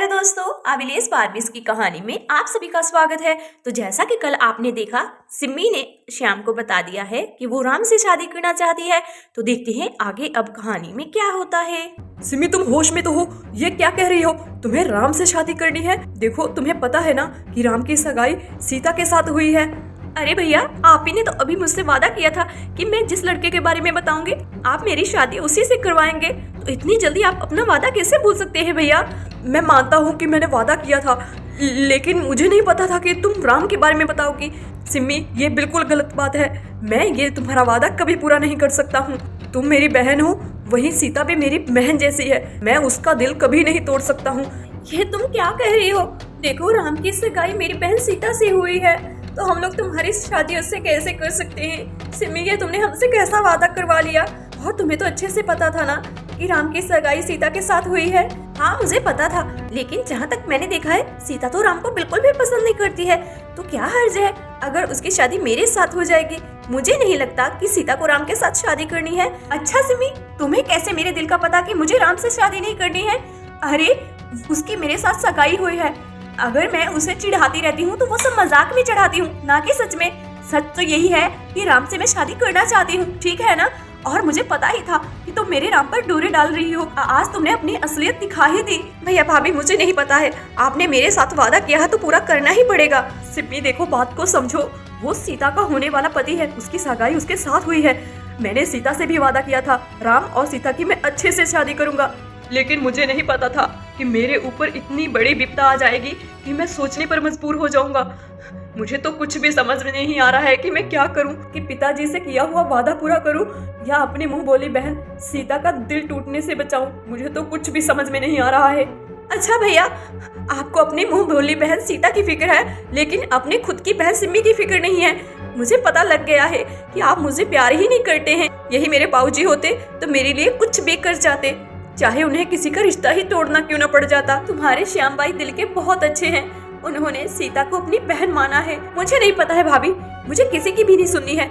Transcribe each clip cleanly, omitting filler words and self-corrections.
Hello दोस्तों, अभिलेष बारबीस की कहानी में आप सभी का स्वागत है। तो जैसा कि कल आपने देखा, सिम्मी ने श्याम को बता दिया है कि वो राम से शादी करना चाहती है। तो देखते हैं आगे अब कहानी में क्या होता है। सिमी, तुम होश में तो हो? ये क्या कह रही हो? तुम्हें राम से शादी करनी है? देखो, तुम्हें पता है ना कि राम की सगाई सीता के साथ हुई है। अरे भैया, आप ही ने तो अभी मुझसे वादा किया था कि मैं जिस लड़के के बारे में बताऊंगी आप मेरी शादी उसी से करवाएंगे। तो इतनी जल्दी आप अपना वादा कैसे भूल सकते हैं भैया? मैं मानता हूँ कि मैंने वादा किया था, लेकिन मुझे नहीं पता था कि तुम राम के बारे में बताओगी। सिम्मी, ये बिल्कुल गलत बात है। मैं ये तुम्हारा वादा कभी पूरा नहीं कर सकता हूँ। तुम मेरी बहन हो, वही सीता भी मेरी बहन जैसी है। मैं उसका दिल कभी नहीं तोड़ सकता हूँ। ये तुम क्या कह रही हो? देखो, राम की सगाई मेरी बहन सीता से हुई है, तो हम लोग तुम्हारी शादी उससे कैसे कर सकते हैं? सिम्मी, ये तुमने हमसे कैसा वादा करवा लिया? और तुम्हें तो अच्छे से पता था ना कि राम की सगाई सीता के साथ हुई है। हाँ, मुझे पता था, लेकिन जहाँ तक मैंने देखा है सीता तो राम को बिल्कुल भी पसंद नहीं करती है। तो क्या हर्ज है अगर उसकी शादी मेरे साथ हो जाएगी? मुझे नहीं लगता कि सीता को राम के साथ शादी करनी है। अच्छा सिम्मी, तुम्हें कैसे मेरे दिल का पता कि मुझे राम से शादी नहीं करनी है? अरे, उसकी मेरे साथ सगाई हुई है। अगर मैं उसे चिढ़ाती रहती हूँ तो वो सब मजाक में चढ़ाती हूँ, ना कि सच में। सच तो यही है कि राम से मैं शादी करना चाहती हूँ, ठीक है ना? और मुझे पता ही था कि तुम मेरे राम पर डोरे डाल रही हो। आज तुमने अपनी असलियत दिखा ही दी। भैया भाभी, मुझे नहीं पता है, आपने मेरे साथ वादा किया है तो पूरा करना ही पड़ेगा। सिम्मी, देखो, बात को समझो। वो सीता का होने वाला पति है, उसकी सगाई उसके साथ हुई है। मैंने सीता से भी वादा किया था राम और सीता की मैं अच्छे से शादी करूंगा, लेकिन मुझे नहीं पता था कि मेरे ऊपर इतनी बड़ी विपदा आ जाएगी कि मैं सोचने पर मजबूर हो जाऊंगा। मुझे तो कुछ भी समझ में नहीं आ रहा है कि मैं क्या करूं, कि पिताजी से किया हुआ वादा पूरा करूं या अपनी मुंह बोली बहन सीता का दिल टूटने से बचाऊं। मुझे तो कुछ भी समझ में नहीं आ रहा है। अच्छा भैया, आपको अपनी मुंह बोली बहन सीता की फिक्र है, लेकिन अपनी खुद की बहन सिम्मी की फिक्र नहीं है। मुझे पता लग गया है कि आप मुझे प्यार ही नहीं करते हैं। यही मेरे बाबूजी होते तो मेरे लिए कुछ भी कर जाते, चाहे उन्हें किसी का रिश्ता ही तोड़ना क्यों न पड़ जाता। तुम्हारे श्याम भाई दिल के बहुत अच्छे हैं, उन्होंने सीता को अपनी बहन माना है। मुझे नहीं पता है भाभी, मुझे किसी की भी नहीं सुननी है।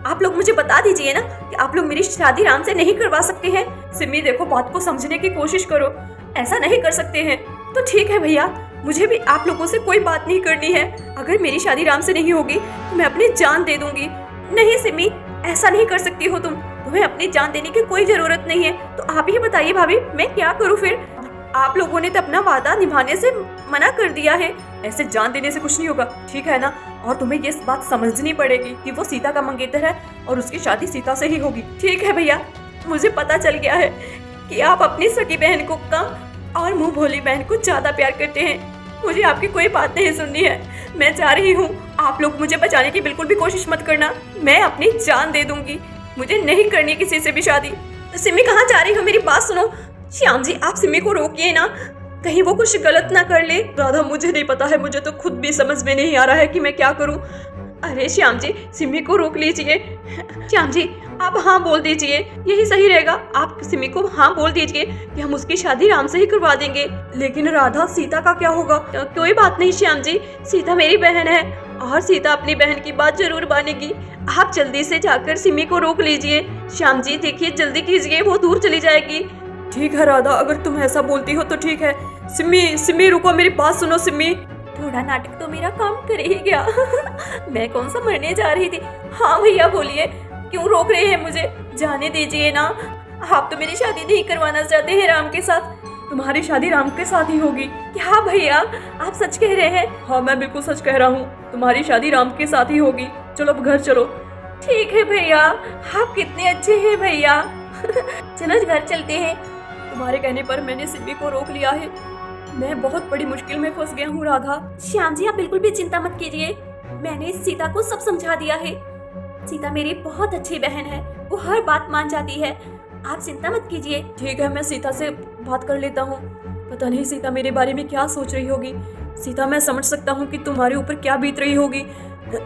आप लोग मुझे बता दीजिए ना कि आप लोग मेरी शादी राम से नहीं करवा सकते हैं। सिम्मी, देखो, बात को समझने की कोशिश करो। ऐसा नहीं कर सकते हैं तो ठीक है भैया, मुझे भी आप लोगों से कोई बात नहीं करनी है। अगर मेरी शादी राम से नहीं होगी तो मैं अपनी जान दे दूंगी। नहीं सिम्मी, ऐसा नहीं कर सकती हो तुम, तुम्हें अपनी जान देने की कोई जरूरत नहीं है। तो आप ही बताइए भाभी, मैं क्या करूँ फिर? आप लोगों ने तो अपना वादा निभाने से मना कर दिया है। ऐसे जान देने से कुछ नहीं होगा, ठीक है ना? और तुम्हें ये बात समझनी पड़ेगी कि वो सीता का मंगेतर है और उसकी शादी सीता से ही होगी। ठीक है भैया, मुझे पता चल गया है कि आप अपनी सगी बहन को कम और मुंह भोली बहन को ज्यादा प्यार करते हैं। मुझे आपकी कोई बात नहीं सुननी है, मैं जा रही हूँ। आप लोग मुझे बचाने की बिल्कुल भी कोशिश मत करना, मैं अपनी जान दे दूंगी। मुझे नहीं करनी किसी से भी शादी। सिम्मी, कहाँ जा रही हो? मेरी बात सुनो। श्याम जी, आप सिम्मी को रोकिए ना, कहीं वो कुछ गलत ना कर ले। राधा, मुझे नहीं पता है, मुझे तो खुद भी समझ में नहीं आ रहा है कि मैं क्या करूं। अरे श्याम जी, सिम्मी को रोक लीजिए। श्याम जी, आप हाँ बोल दीजिए, यही सही रहेगा। आप सिम्मी को हाँ बोल दीजिए कि हम उसकी शादी राम से ही करवा देंगे। लेकिन राधा, सीता का क्या होगा? कोई बात नहीं श्याम जी, सीता मेरी बहन है और सीता अपनी बहन की बात जरूर मानेगी। आप जल्दी से जाकर सिम्मी को रोक लीजिए। श्याम जी देखिए, जल्दी कीजिए, वो दूर चली जाएगी। ठीक है राधा, अगर तुम ऐसा बोलती हो तो ठीक है। सिम्मी रुको, मेरी बात सुनो सिम्मी। थोड़ा नाटक तो मेरा काम कर ही गया। मैं कौन सा मरने जा रही थी। हाँ भैया बोलिए, क्यों रोक रहे हैं मुझे? जाने दीजिए ना। आप तो मेरी शादी नहीं करवाना चाहते हैं राम के साथ। तुम्हारी शादी राम के साथ ही होगी। क्या भैया, आप सच कह रहे हैं? हाँ, मैं बिल्कुल सच कह रहा हूँ, तुम्हारी शादी राम के साथ ही होगी। चलो अब घर चलो। ठीक है भैया, आप कितने अच्छे हैं भैया। चलो घर चलते हैं। तुम्हारे कहने पर मैंने सिम्मी को रोक लिया है। मैं बहुत बड़ी मुश्किल में फंस गया हूँ राधा। श्याम जी, आप बिल्कुल भी चिंता मत कीजिए, मैंने सीता को सब समझा दिया है। सीता मेरी बहुत अच्छी बहन है, वो हर बात मान जाती है, आप चिंता मत कीजिए। ठीक है, मैं सीता से बात कर लेता हूँ। पता नहीं सीता मेरे बारे में क्या सोच रही होगी। सीता, मैं समझ सकता हूँ कि तुम्हारे ऊपर क्या बीत रही होगी,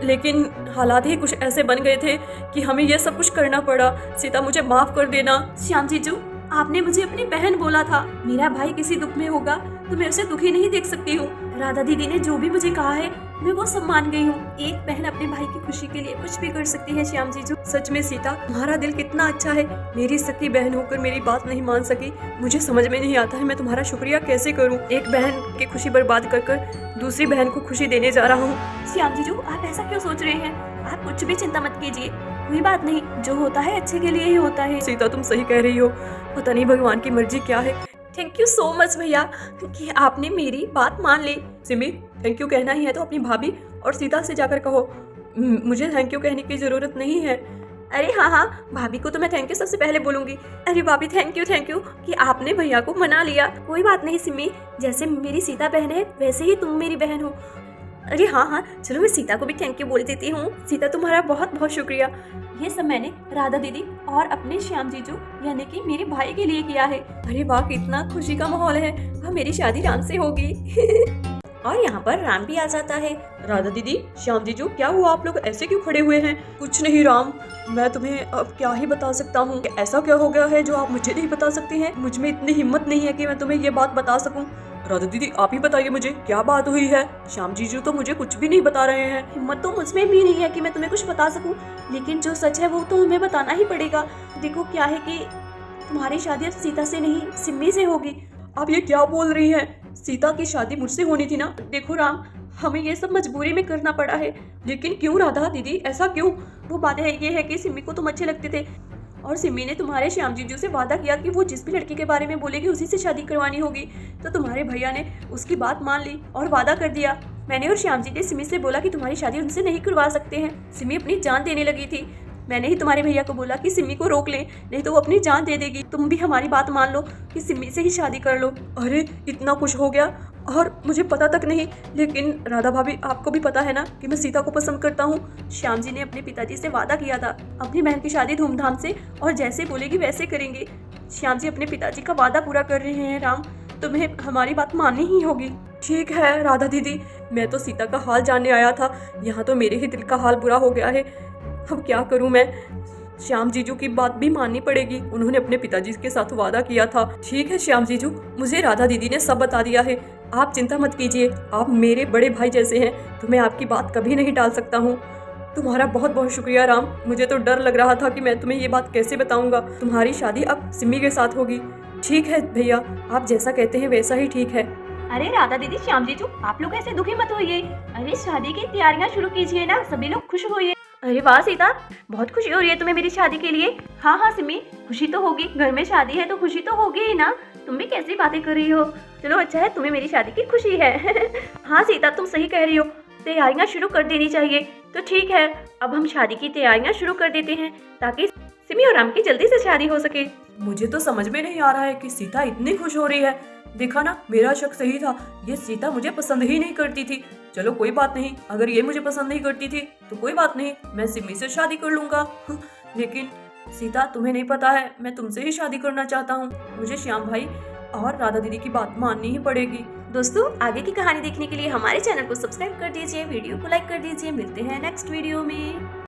लेकिन हालात ही कुछ ऐसे बन गए थे कि हमें यह सब कुछ करना पड़ा। सीता, मुझे माफ कर देना। श्याम जीजू, आपने मुझे अपनी बहन बोला था, मेरा भाई किसी दुख में होगा तो मैं उसे दुखी नहीं देख सकती हूँ। राधा दीदी ने जो भी मुझे कहा है मैं वो सब मान गई हूँ। एक बहन अपने भाई की खुशी के लिए कुछ भी कर सकती है श्याम जीजू। सच में सीता, तुम्हारा दिल कितना अच्छा है। मेरी सगी बहन होकर मेरी बात नहीं मान सकी। मुझे समझ में नहीं आता है मैं तुम्हारा शुक्रिया कैसे करूं। एक बहन की खुशी बर्बाद कर कर दूसरी बहन को खुशी देने जा रहा हूँ। श्याम जीजू आप ऐसा क्यों सोच रहे हैं? आप कुछ भी चिंता मत कीजिए, कोई बात नहीं, जो होता है अच्छे के लिए ही होता है। सीता तुम सही कह रही हो, पता नहीं भगवान की मर्जी क्या है। थैंक यू सो मच भैया कि आपने मेरी बात मान ली। सिमी, थैंक यू कहना ही है तो अपनी भाभी और सीता से जाकर कहो। मुझे थैंक यू कहने की जरूरत नहीं है। अरे हाँ, भाभी को तो मैं थैंक यू सबसे पहले बोलूंगी। अरे भाभी थैंक यू कि आपने भैया को मना लिया। कोई बात नहीं सिमी, जैसे मेरी सीता बहन है वैसे ही तुम मेरी बहन हो। अरे हाँ, चलो मैं सीता को भी थैंक यू बोल देती हूँ। सीता तुम्हारा बहुत बहुत शुक्रिया। ये सब मैंने राधा दीदी और अपने श्याम जीजू यानी कि मेरे भाई के लिए किया है। अरे वाह, कितना खुशी का माहौल है। अब मेरी शादी राम से होगी। और यहाँ पर राम भी आ जाता है। राधा दीदी, श्याम जीजू, क्या हुआ? आप लोग ऐसे क्यों खड़े हुए हैं? कुछ नहीं राम, मैं तुम्हें अब क्या ही बता सकता हूँ। ऐसा क्या हो गया है जो आप मुझे नहीं बता सकते हैं? मुझ में इतनी हिम्मत नहीं है कि मैं तुम्हें ये बात बता सकूं। राधा दीदी, आप ही बताइए मुझे क्या बात हुई है। श्याम जीजू तो मुझे कुछ भी नहीं बता रहे हैं। हिम्मत तो मुझमें भी नहीं है कि मैं तुम्हें कुछ बता सकूं, लेकिन जो सच है वो तो हमें बताना ही पड़ेगा। देखो क्या है कि तुम्हारी शादी अब सीता से नहीं सिम्मी से होगी। आप ये क्या बोल रही हैं? सीता की शादी मुझसे होनी थी ना। देखो राम, हमें ये सब मजबूरी में करना पड़ा है। लेकिन क्यों राधा दीदी, ऐसा क्यों? वो बात है ये है कि सिम्मी को तुम अच्छे लगते थे और सिम्मी ने तुम्हारे श्याम जीजू से वादा किया कि वो जिस भी लड़की के बारे में बोलेगी उसी से शादी करवानी होगी। तो तुम्हारे भैया ने उसकी बात मान ली और वादा कर दिया। मैंने और श्याम जी ने सिम्मी से बोला कि तुम्हारी शादी उनसे नहीं करवा सकते हैं। सिम्मी अपनी जान देने लगी थी। मैंने ही तुम्हारे भैया को बोला कि सिम्मी को रोक ले, नहीं तो वो अपनी जान दे देगी। तुम भी हमारी बात मान लो कि सिम्मी से ही शादी कर लो। अरे इतना कुछ हो गया और मुझे पता तक नहीं। लेकिन राधा भाभी, आपको भी पता है ना कि मैं सीता को पसंद करता हूँ। श्याम जी ने अपने पिताजी से वादा किया था अपनी बहन की शादी धूमधाम से और जैसे बोलेगी वैसे करेंगे। श्याम जी अपने पिताजी का वादा पूरा कर रहे हैं। राम, तुम्हें हमारी बात माननी ही होगी। ठीक है राधा दीदी, मैं तो सीता का हाल जानने आया था, यहाँ तो मेरे ही दिल का हाल बुरा हो गया है। अब क्या करूँ मैं? श्याम जीजू की बात भी माननी पड़ेगी, उन्होंने अपने पिताजी के साथ वादा किया था। ठीक है श्याम जीजू, मुझे राधा दीदी ने सब बता दिया है। आप चिंता मत कीजिए, आप मेरे बड़े भाई जैसे हैं, तो मैं आपकी बात कभी नहीं टाल सकता हूँ। तुम्हारा बहुत बहुत शुक्रिया राम। मुझे तो डर लग रहा था कि मैं तुम्हें ये बात कैसे बताऊंगा। तुम्हारी शादी अब सिम्मी के साथ होगी। ठीक है भैया, आप जैसा कहते हैं वैसा ही ठीक है। अरे राधा दीदी, श्याम जीजू, आप लोग ऐसे दुखी मत होइए। अरे शादी की तैयारियां शुरू कीजिए ना, सभी लोग खुश होइए। अरे वाह सीता, बहुत खुशी हो रही है तुम्हें मेरी शादी के लिए। हाँ सिमी, खुशी तो होगी, घर में शादी है तो खुशी तो होगी ही ना। तुम भी कैसी बातें कर रही हो। चलो अच्छा है, तुम्हें मेरी शादी की खुशी है। हाँ सीता, तुम सही कह रही हो, तैयारियां शुरू कर देनी चाहिए। तो ठीक है, अब हम शादी की तैयारियां शुरू कर देते हैं ताकि सिमी और राम की जल्दी से शादी हो सके। मुझे तो समझ में नहीं आ रहा है कि सीता इतनी खुश हो रही है। देखा ना, मेरा शक सही था, ये सीता मुझे पसंद ही नहीं करती थी। चलो कोई बात नहीं, अगर ये मुझे पसंद नहीं करती थी तो कोई बात नहीं, मैं सिमी से शादी कर लूंगा। लेकिन सीता, तुम्हें नहीं पता है, मैं तुमसे ही शादी करना चाहता हूँ। मुझे श्याम भाई और राधा दीदी की बात माननी ही पड़ेगी। दोस्तों, आगे की कहानी देखने के लिए हमारे चैनल को सब्सक्राइब कर दीजिए, वीडियो को लाइक कर दीजिए। मिलते हैं नेक्स्ट वीडियो में।